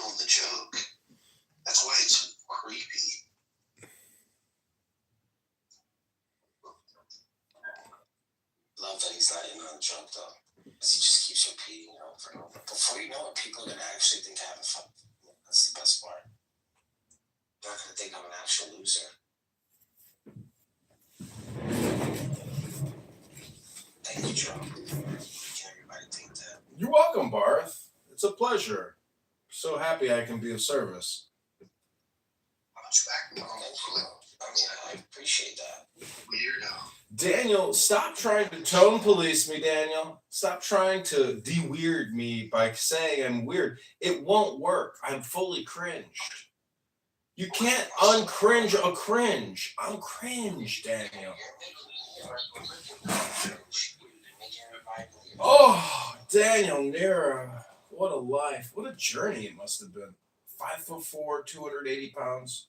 on the joke. That's why it's creepy. Love that he's not in on the joke, though. Because he just keeps repeating it over and over. Before you know it, people are going to actually think they're having fun. That's the best part. They're not going to think I'm an actual loser. Thank you, Joe. Can everybody think that? You're welcome, Barth. It's a pleasure. So happy I can be of service. Why don't you act normal? I mean, I appreciate that. Weirdo. Daniel, stop trying to tone police me, Daniel. Stop trying to de-weird me by saying I'm weird. It won't work. I'm fully cringed. You can't uncringe a cringe. I'm cringe, Daniel. Oh, Daniel Nera. What a life. What a journey it must have been. 5'4", 280 pounds.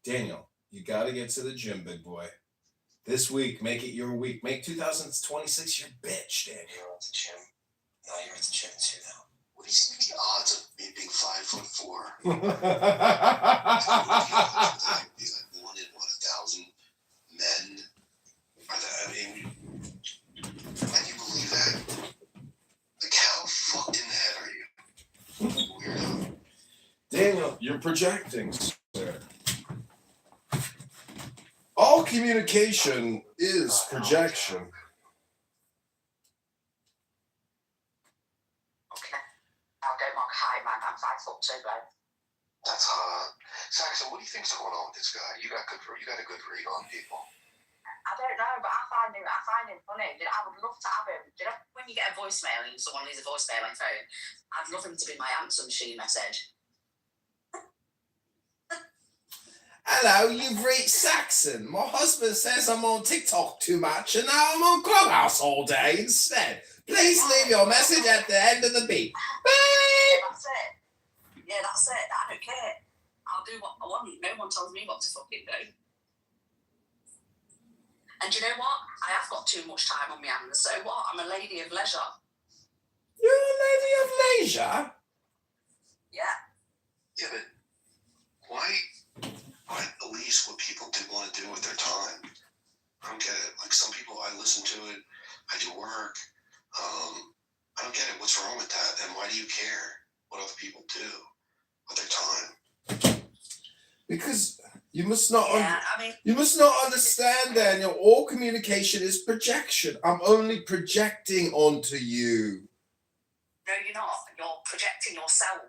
Daniel, you got to get to the gym, big boy. This week, make it your week. Make 2026 your bitch, Daniel. You're at the gym. Now you're at the gym too now. What do you think the odds of me being 5'4"? Be like 1 in 1,000 men. I mean, can you believe that? Like, how fucked in the head are you? Weirdo. Daniel, you're projecting, sir. All communication is projection. Okay. I don't like high man. I'm 5'2", bro. That's hot. Saxon, what do you think's going on with this guy? You got a good read on people. I don't know, but I find him funny. I would love to have him. You know, when you get a voicemail and someone leaves a voicemail on your phone, I'd love him to be my answer machine message. Hello, you've reached Saxon. My husband says I'm on TikTok too much and now I'm on Clubhouse all day instead. Please leave your message at the end of the beep. Beep! That's it. Yeah, that's it. I don't care. I'll do what I want. No one tells me what to fucking do. And you know what? I have got too much time on my hands. So what? I'm a lady of leisure. You're a lady of leisure? Yeah. Yeah, but why police what people do want to do with their time? I don't get it. Like, some people, I listen to it. I do work. I don't get it. What's wrong with that? And why do you care what other people do with their time? Because you must not. mean, you must not understand, Daniel. All communication is projection. I'm only projecting onto you. No, you're not. You're projecting yourself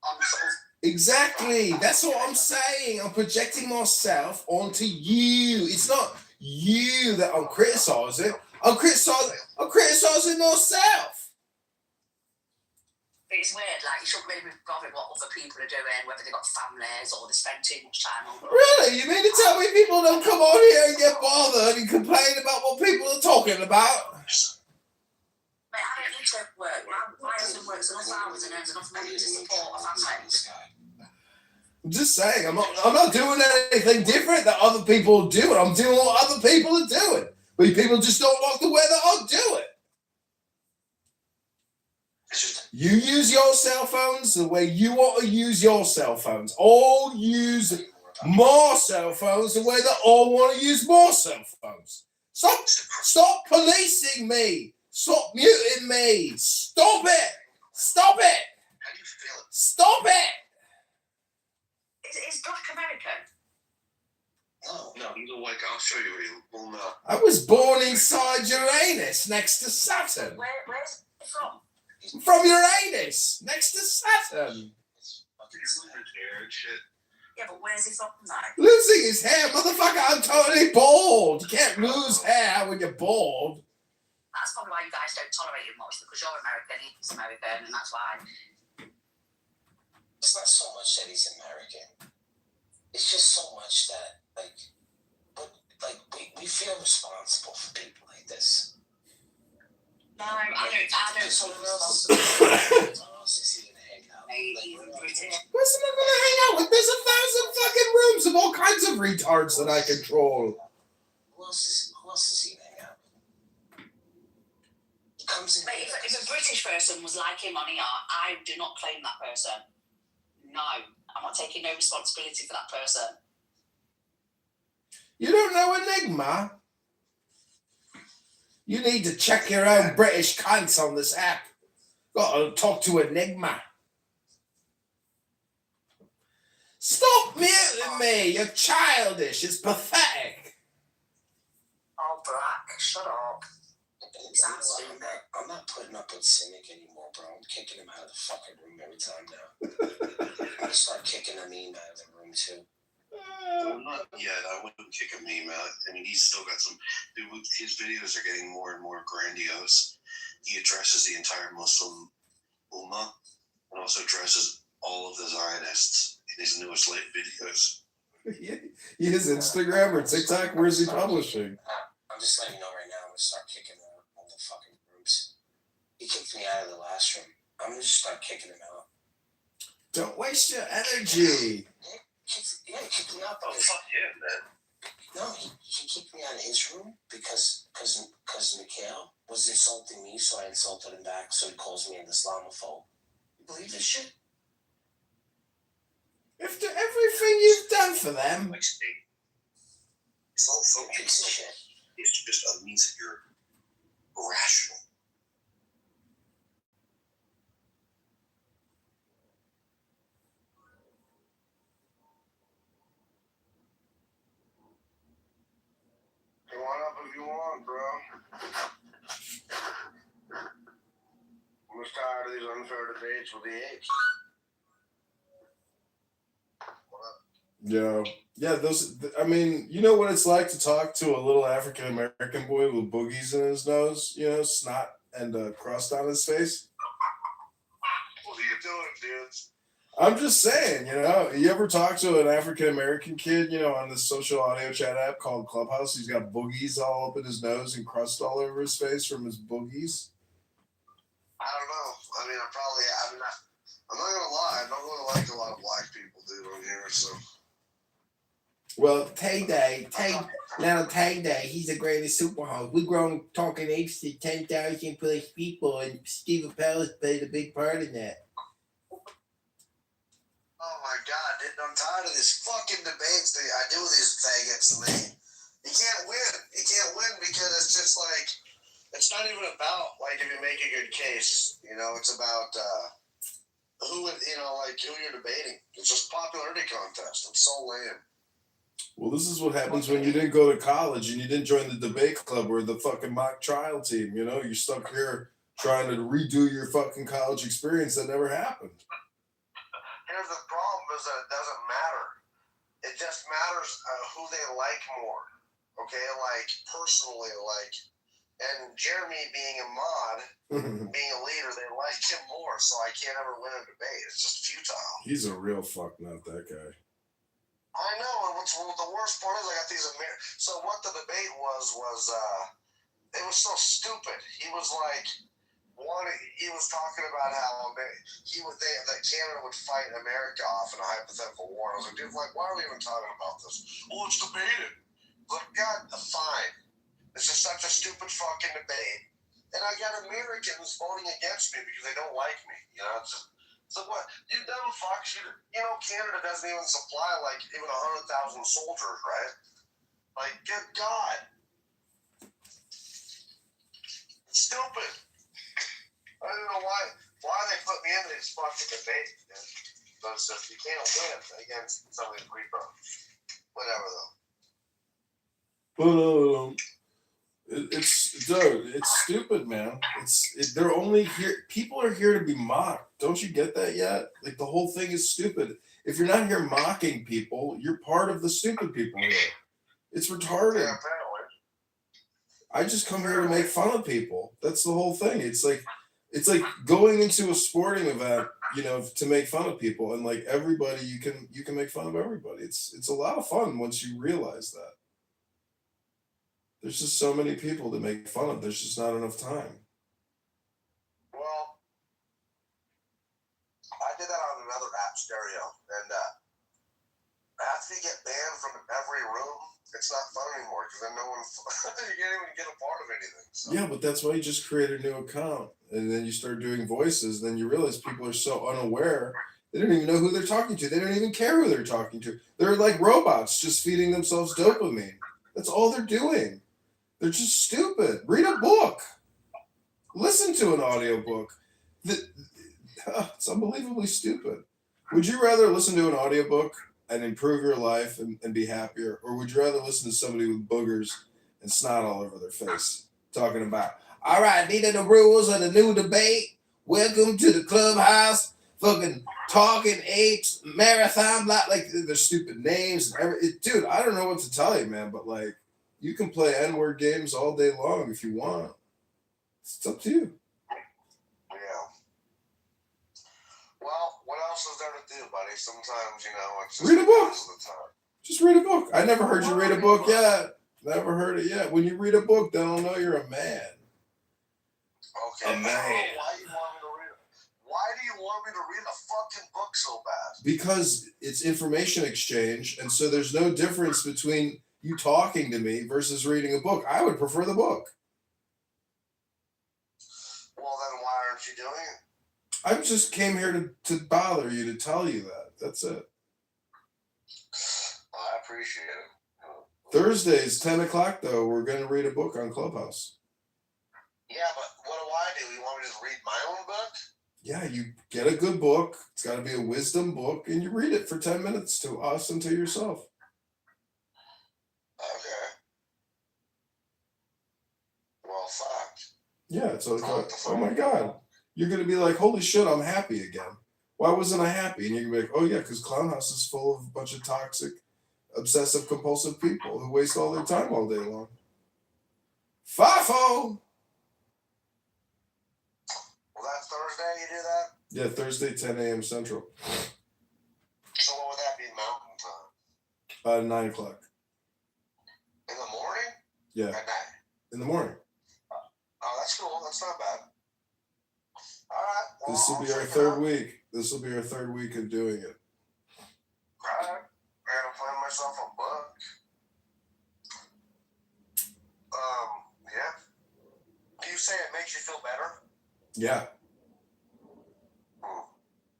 on sort of. Exactly. That's what I'm saying. I'm projecting myself onto you. It's not you that I'm criticizing. I'm criticizing myself. It's weird, like, you shouldn't really be bothered what other people are doing, whether they've got families or they spend too much time on. Really? You mean to tell me people don't come on here and get bothered and complain about what people are talking about? Mate, I don't need to work. My husband works enough hours and earns enough money to support a family. I'm just saying, I'm not doing anything different that other people do. I'm doing what other people are doing. But people just don't like the way that I do it. You use your cell phones the way you want to use your cell phones. I'll use my cell phones the way that I want to use my cell phones. Stop policing me. Stop muting me. Stop it. Stop it. How do you feel? Stop it. Is Black American? No, he's a white guy. I'll show you. Well, no. I was born inside Uranus next to Saturn. Where's he from? From Uranus next to Saturn. Yeah, but where's he from now? Losing his hair, motherfucker, I'm totally bald. You can't lose hair when you're bald. That's probably why you guys don't tolerate him much, because you're American, he's American, and that's why. It's not so much that he's American. It's just so much that, we feel responsible for people like this. No, I don't sort of British. What's am I going to hang out with? There's 1,000 fucking rooms of all kinds of retards that I control. Who else is he hang out with? He comes in. Mate, if a British person was like him on ER, I do not claim that person. No, I'm not taking no responsibility for that person. You don't know Enigma? You need to check your own British cunts on this app. Got to talk to Enigma. Stop muting me! You're childish. It's pathetic. Oh, Black, shut up. I'm not putting up with Cynic anymore, bro. I'm kicking him out of the fucking room every time now. I'm gonna start kicking a meme out of the room too. Well, not yet. I wouldn't kick a meme out. I mean, he's still got some. His videos are getting more and more grandiose. He addresses the entire Muslim Ummah and also addresses all of the Zionists in his newest late videos. He has Instagram or TikTok? Where's he publishing? I'm just letting you know right now. I'm gonna start kicking all the fucking rooms. He kicked me out of the last room. I'm gonna just start kicking him out. Don't waste your energy. He kicked me out. Oh, fuck him, man. No, he kicked me out of his room because Mikhail was insulting me, so I insulted him back, so he calls me an Islamophobe. You believe this shit? After everything you've done for them. Like, it's all Piece of focused. shit. It's just a means that you're rational. Come on up if you want, bro. I'm just tired of these unfair debates with the apes. Yeah, those, I mean, you know what it's like to talk to a little African American boy with boogies in his nose, you know, snot and crust on his face? What are you doing, dudes? I'm just saying, you know, you ever talk to an African American kid, you know, on this social audio chat app called Clubhouse? He's got boogies all up in his nose and crust all over his face from his boogies. I don't know. I mean, I'm not gonna lie. I don't really like a lot of black people, dude, on here, so. Well, Tay-Day, he's the greatest superhero. We grown talking apes to 10,000 plus people, and Steve Appel played a big part in that. Oh my god, dude, I'm tired of these fucking debates that I do with these faggots, man. You can't win. You can't win because it's just like, it's not even about, like, if you make a good case, you know, it's about, who you're debating. It's just popularity contest. I'm so lame. Well, this is what happens when you didn't go to college and you didn't join the debate club or the fucking mock trial team. You know, you're stuck here trying to redo your fucking college experience that never happened. Here's the problem is that it doesn't matter. It just matters who they like more. Okay, like personally, like, and Jeremy being a mod, being a leader, they like him more, so I can't ever win a debate. It's just futile. He's a real fucknut, that guy. I know, and the worst part is I got these so what the debate was it was so stupid. He was like, he was talking about how that Canada would fight America off in a hypothetical war. I was like, dude, like, why are we even talking about this? Well, it's debated. Like, God, fine. This is such a stupid fucking debate. And I got Americans voting against me because they don't like me. You know, it's just, so what? You dumb fucks. You know, Canada doesn't even supply, like, even 100,000 soldiers, right? Like, good God. It's stupid. I don't know why they put me into these fucking debates, dude. But it's just, you can't win against some of these repros. Whatever, though. But it's stupid, man. They're only here. People are here to be mocked. Don't you get that yet? Like, the whole thing is stupid. If you're not here mocking people, you're part of the stupid people here. It's retarded. Yeah, apparently. I just come here to make fun of people. That's the whole thing. It's like going into a sporting event, you know, to make fun of people, and like everybody, you can make fun of everybody. It's a lot of fun once you realize that. There's just so many people to make fun of. There's just not enough time. Well, I did that on another app, Stereo, and after you get banned from every room, it's not fun anymore because then no one you can't even get a part of anything. So. Yeah, but that's why you just create a new account and then you start doing voices. Then you realize people are so unaware. They don't even know who they're talking to. They don't even care who they're talking to. They're like robots just feeding themselves dopamine. That's all they're doing. They're just stupid. Read a book. Listen to an audiobook. It's unbelievably stupid. Would you rather listen to an audiobook and improve your life and be happier? Or would you rather listen to somebody with boogers and snot all over their face talking about, all right, these are the rules of the new debate. Welcome to the clubhouse. Fucking talking apes, marathon, like their stupid names. Dude, I don't know what to tell you, man, but like, you can play N-word games all day long if you want. It's up to you. Yeah. Well, what else is there to do, buddy? Sometimes, it's just Read a book. most of the time. Just read a book. I never heard you read a book yet. Never heard it yet. When you read a book, they'll know you're a man. Okay. A man. Why do you want me to read it? Why do you want me to read a fucking book so bad? Because it's information exchange, and so there's no difference between you talking to me versus reading a book. I would prefer the book. Well, then why aren't you doing it? I just came here to bother you, to tell you that. That's it. I appreciate it. Thursdays, 10 o'clock, though, we're going to read a book on Clubhouse. Yeah, but what do? You want me to just read my own book? Yeah, you get a good book. It's got to be a wisdom book, and you read it for 10 minutes to us and to yourself. Okay. Well, fuck. Yeah, it's like, oh my God. You're going to be like, holy shit, I'm happy again. Why wasn't I happy? And you're going to be like, oh yeah, because Clownhouse is full of a bunch of toxic, obsessive, compulsive people who waste all their time all day long. FAFO! Well, that's Thursday you do that? Yeah, Thursday, 10 a.m. Central. So what would that be, mountain time? 9 o'clock. In the morning? Yeah, At night? in the morning. Oh, that's cool. That's not bad. All right. Well, This will be our third week. This will be our third week of doing it. All right. I gotta find myself a book. Yeah. You say it makes you feel better? Yeah.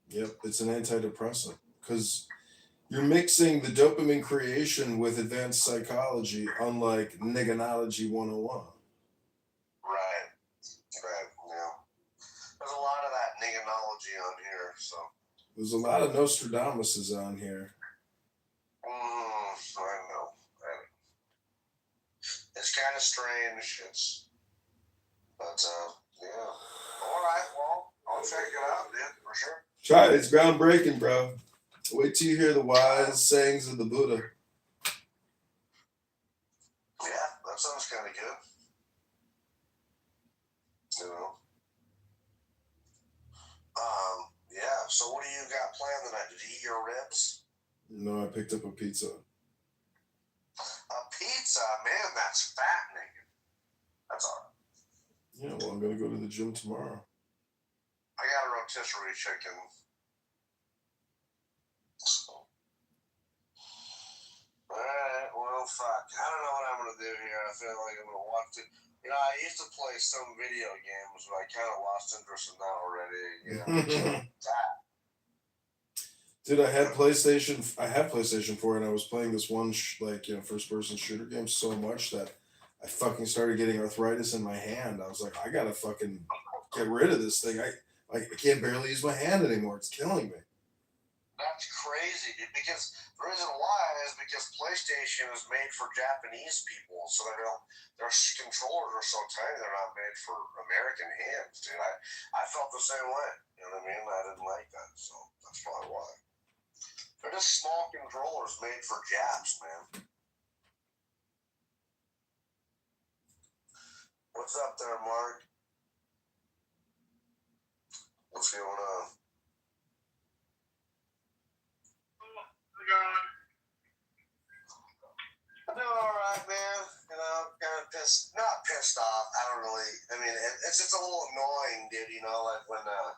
Yep, it's an antidepressant because you're mixing the dopamine creation with advanced psychology, unlike Nigganology 101. Right. Yeah. There's a lot of that nigganology on here, so. There's a lot of Nostradamuses on here. I know. It's kind of strange. But yeah. All right. Well, I'll check it out, dude, for sure. Try it. It's groundbreaking, bro. Wait till you hear the wise sayings of the Buddha. Yeah, that sounds kind of good. Yeah. So what do you got planned tonight? Did you eat your ribs? No, I picked up a pizza. A pizza, man, that's fattening. That's all right. Yeah, well, I'm going to go to the gym tomorrow. I got a rotisserie chicken. So. Alright, well, fuck. I don't know what I'm going to do here. I feel like I'm going to watch it. I used to play some video games, but I kind of lost interest in that already. Dude, I have PlayStation 4, and I was playing this one first-person shooter game so much that I fucking started getting arthritis in my hand. I was like, I gotta fucking get rid of this thing. I can't barely use my hand anymore. It's killing me. That's crazy, dude. Because the reason why is because PlayStation is made for Japanese people, so their controllers are so tiny they're not made for American hands, dude. I felt the same way. You know what I mean? I didn't like that, so that's probably why. They're just small controllers made for Japs, man. What's up there, Mark? What's going on? I'm doing all right, man. Kind of not pissed off. It's just a little annoying, dude. Like when, I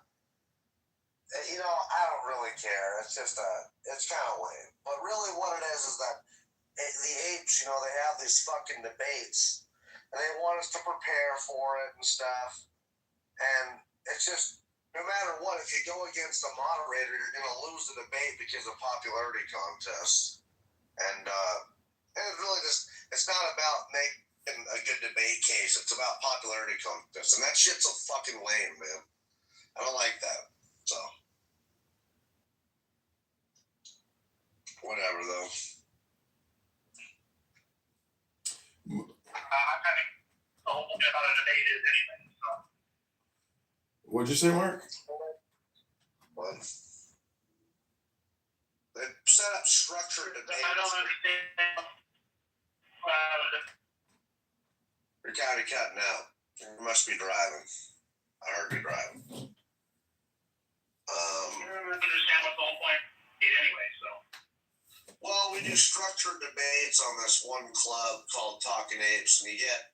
don't really care. It's just, it's kind of lame. But really what it is that the apes, you know, they have these fucking debates, and they want us to prepare for it and stuff. And it's just, no matter what, if you go against a moderator, you're going to lose the debate because of popularity contests. And it really just, it's not about making a good debate case. It's about popularity contests. And that shit's so fucking lame, man. I don't like that. So, whatever, though. I'm having a whole bit about a debate is anyway. So. What'd you say, Mark? What? They set up structured debates. I don't understand. You're kind of cutting out. You must be driving. I heard you driving. I don't understand what the whole point is anyway, so. Well, we do structured debates on this one club called Talking Apes, and you get,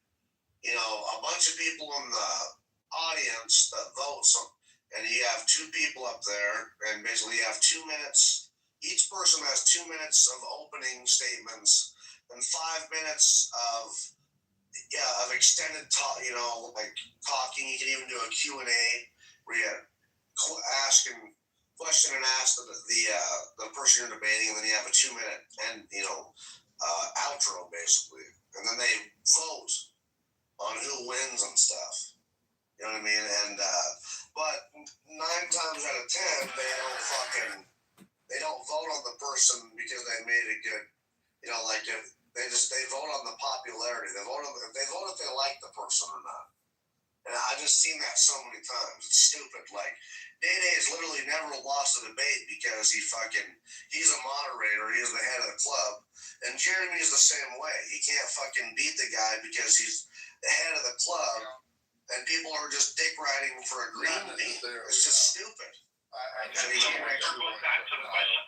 you know, a bunch of people in the audience that vote, and you have two people up there, and basically you have 2 minutes. Each person has 2 minutes of opening statements and 5 minutes of extended talk, you know, like talking. You can even do a Q&A where you ask and question and ask the person you're debating, and then you have a 2 minute and outro basically, and then they vote on who wins and stuff. You know what I mean? And but 9 times out of 10, they don't vote on the person because they made a good, you know, like if they vote on the popularity. They vote if they like the person or not. And I just seen that so many times. It's stupid. Like, Day-Day has literally never lost a debate because he's a moderator. He's the head of the club. And Jeremy is the same way. He can't fucking beat the guy because he's the head of the club. And people are just dick riding for a green bean. It's just stupid. I goes back to the question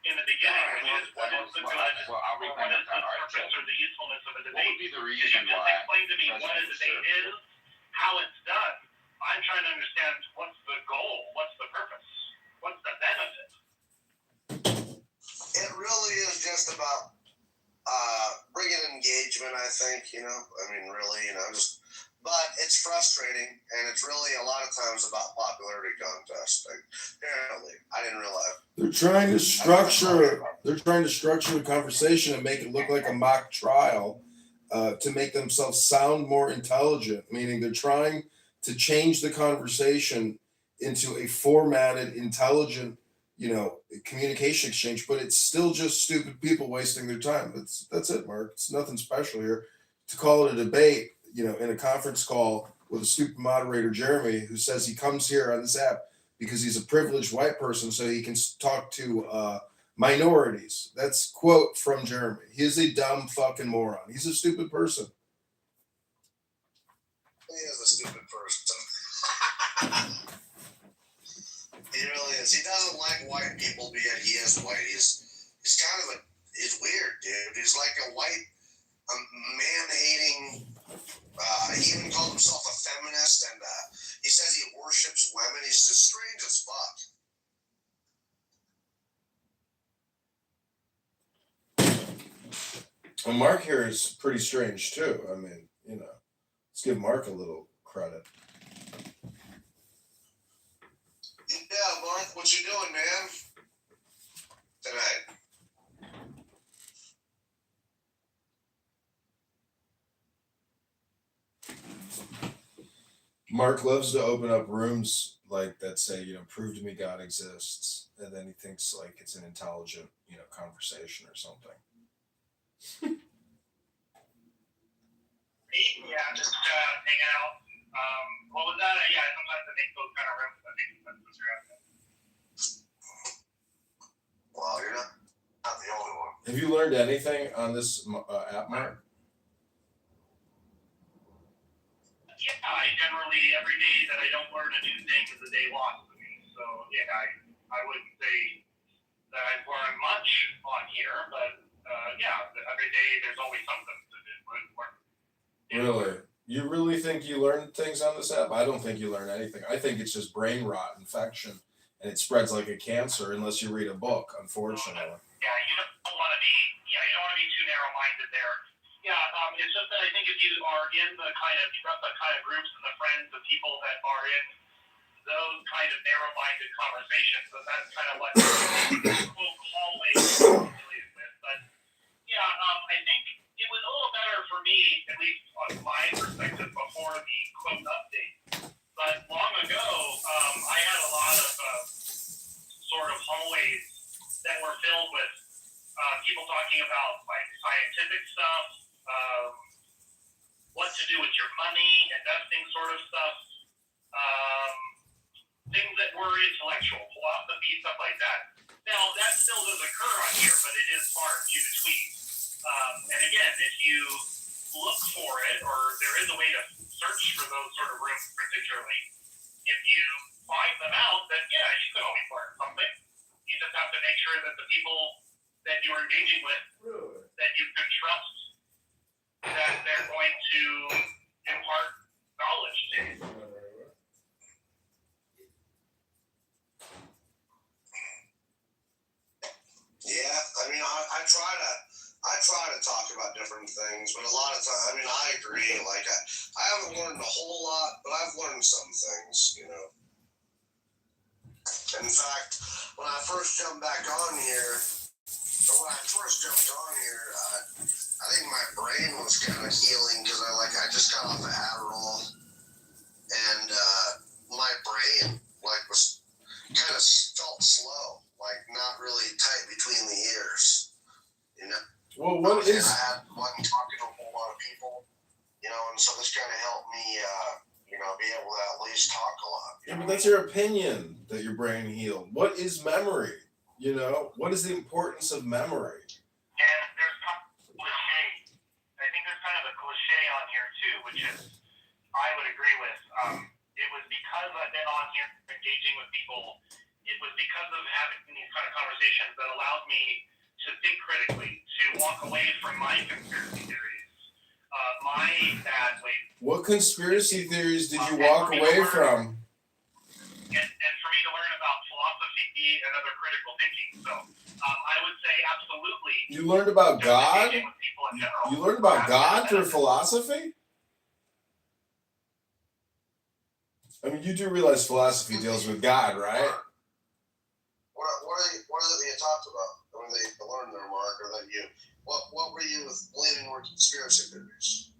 in the beginning, which is what is the good, or what is the purpose or the usefulness of a debate? What would be the Could reason you just why? explain to me what a debate is, how it's done? I'm trying to understand what's the goal, what's the purpose, what's the benefit? It really is just about bringing engagement, I think, you know. I mean, really, you know, just. But it's frustrating, and it's really a lot of times about popularity contest. Apparently, I didn't realize. They're trying to structure the conversation and make it look like a mock trial to make themselves sound more intelligent. Meaning they're trying to change the conversation into a formatted, intelligent, you know, communication exchange. But it's still just stupid people wasting their time. That's it, Mark. It's nothing special here. To call it a debate, you know, in a conference call with a stupid moderator, Jeremy, who says he comes here on this app because he's a privileged white person so he can talk to minorities. That's quote from Jeremy. He is a dumb fucking moron. He's a stupid person. He is a stupid person. He really is. He doesn't like white people, but yet he is white. He's he's weird, dude. He's like a white, man-hating. He even called himself a feminist, and he says he worships women. He's just strange as fuck. Well, Mark here is pretty strange too. I mean, you know, let's give Mark a little credit. Yeah, Mark, what you doing, man? Tonight. Mark loves to open up rooms like that say, you know, prove to me God exists. And then he thinks like it's an intelligent, you know, conversation or something. Yeah, just hanging out. What was that? Yeah, sometimes I make those kind of rooms. I think that's what you're asking. Well, you're not the only one. Have you learned anything on this app, Mark? Yeah, I generally, every day that I don't learn a new thing is a day lost to me. So, yeah, I wouldn't say that I've learned much on here, but yeah, every day there's always something to do. Really? You really think you learn things on this app? I don't think you learn anything. I think it's just brain rot, infection, and it spreads like a cancer unless you read a book, unfortunately. Yeah, you don't want to be it's just that I think if you are in the kind of, you've got the kind of groups and the friends, the people that are in those kind of narrow-minded conversations, so that's kind of what quote hallways affiliated with. But yeah, I think it was a little better for me, at least on my perspective, before the quote update. But long ago, I had a lot of sort of hallways that were filled with people talking about like scientific stuff, what to do with your money, investing sort of stuff, things that were intellectual, philosophy, stuff like that. Now, that still does occur on here, but it is far and few between. And again, if you look for it, or there is a way to search for those sort of rooms particularly, if you find them out, then yeah, you can always learn something. You just have to make sure that the people that you're engaging with, that you can trust, that they're going to impart knowledge to you. Yeah, I mean, I try to talk about different things, but a lot of times, I mean, I agree. Like, I haven't learned a whole lot, but I've learned some things, you know. In fact, when I first jumped back on here, or when I first jumped on here, I think my brain was kind of healing because I just got off of Adderall, and my brain was kind of felt slow, like not really tight between the ears, you know. Well, And I wasn't talking to a whole lot of people, you know, and so this kind of helped me, you know, be able to at least talk a lot. Yeah, but that's your opinion that your brain healed. What is memory? You know, what is the importance of memory? And there's kind of a cliche. I think there's kind of a cliche on here too, which is I would agree with. It was because I've been on here engaging with people. It was because of having these kind of conversations that allowed me to think critically, to walk away from my conspiracy theories, my bad ways. What conspiracy theories did you walk away from? And for me to learn about philosophy and other critical thinking. So I would say absolutely. You learned about God? Engaging with people in general. You learned about God through philosophy? I mean, you do realize philosophy deals with God, right? What is it that you talked about? I mean, that you learned there, Mark, or that you, what were you believing were conspiracy theories?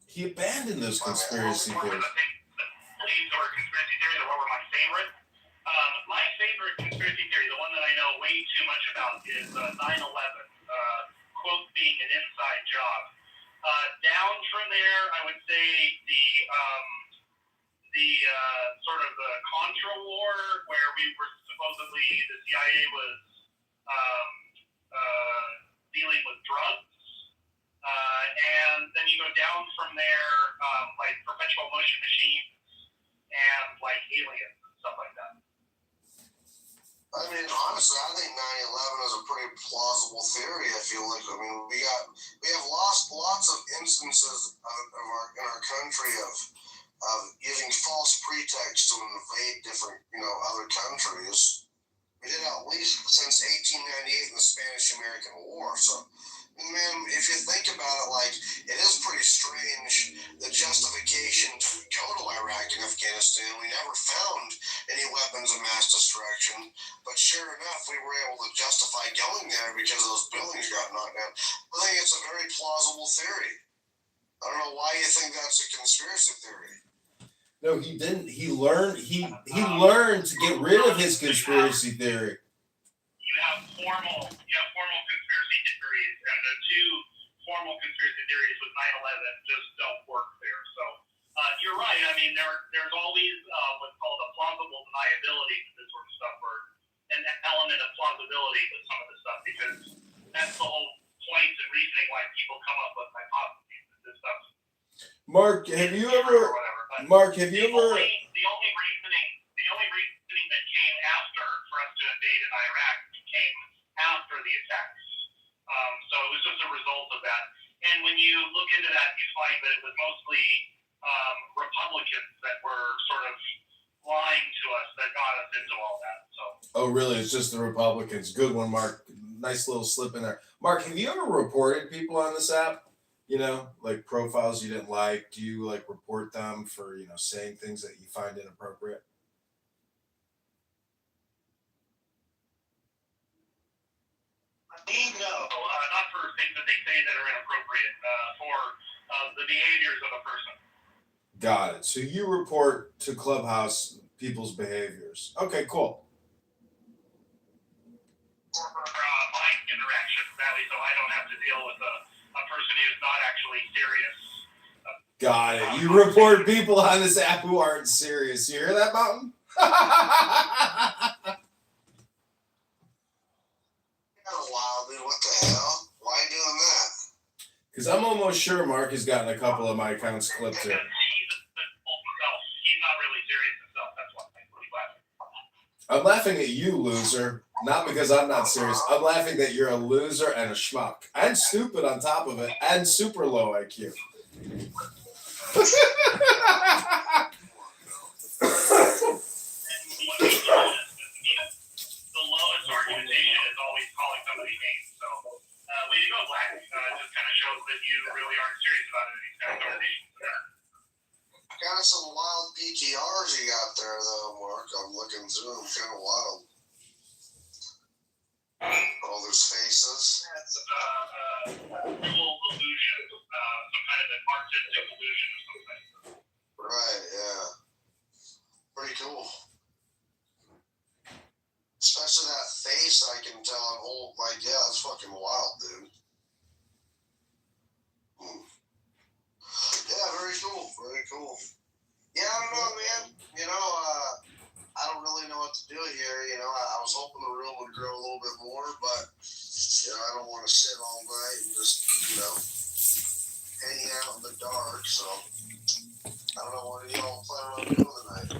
He abandoned those conspiracy What were theories. the things that believed were conspiracy theories, or what were my favorite? My favorite conspiracy theory, the one that I know way too much about, is 9/11. Quote being an inside job. Down from there, I would say the sort of the Contra War, where we were supposedly the CIA was dealing with drugs, and then you go down from there, like perpetual motion machines and like aliens and stuff like that. I mean, honestly, I think 9/11 is a pretty plausible theory. I feel like, I mean, we have lost lots of instances in our country of using false pretexts to invade different, you know, other countries. We did at least since 1898 in the Spanish-American War. So, man, if you think about it, like, it is pretty strange, the justification to go to Iraq and Afghanistan. We never found any weapons of mass destruction, but sure enough, we were able to justify going there because those buildings got knocked down. I think it's a very plausible theory. I don't know why you think that's a conspiracy theory. No, he didn't. He learned to get rid of his conspiracy theory. You have formal conspiracy theories, and the two formal conspiracy theories with 9/11 just don't work there. So you're right. I mean, there's always what's called a plausible deniability to this sort of stuff, or an element of plausibility with some of this stuff, because that's the whole point and reasoning why people come up with hypotheses and this stuff. Mark, have you ever? The only reasoning that came after for us to invade in Iraq came after the attacks. So it was just a result of that. And when you look into that, you find that it was mostly Republicans that were sort of lying to us that got us into all that. So. Oh, really? It's just the Republicans. Good one, Mark. Nice little slip in there. Mark, have you ever reported people on this app? You know, like profiles you didn't like? Do you like report them for, saying things that you find inappropriate? No, not for things that they say that are inappropriate. For the behaviors of a person. Got it. So you report to Clubhouse people's behaviors. Okay, cool. Or my interactions, that way, so I don't have to deal with a person who's not actually serious. Got it. You report people on this app who aren't serious. You hear that, Mountain? Wow, dude, what the hell? Why are you doing that? Because I'm almost sure Mark has gotten a couple of my accounts clipped too. He's not really serious himself. That's why I'm I'm laughing. laughing at you, loser. Not because I'm not serious. I'm laughing that you're a loser and a schmuck. And stupid on top of it. And super low IQ. The lowest argumentation is always calling somebody names. So, way to go, Black. Just kind of shows that you really aren't serious about it in these kind of conversations. Kind of some wild PTRs you got there, though, Mark. I'm looking through them, kind of wild. All those faces. That's visual illusion, some kind of an artistic illusion or something. Right, yeah. Pretty cool. Especially that face, I can tell. Yeah, that's fucking wild, dude. Yeah, very cool. Very cool. Yeah, I don't know, man. I don't really know what to do here. I was hoping the room would grow a little bit more, but, I don't want to sit all night and just, hanging out in the dark. So, I don't know what y'all plan on doing tonight.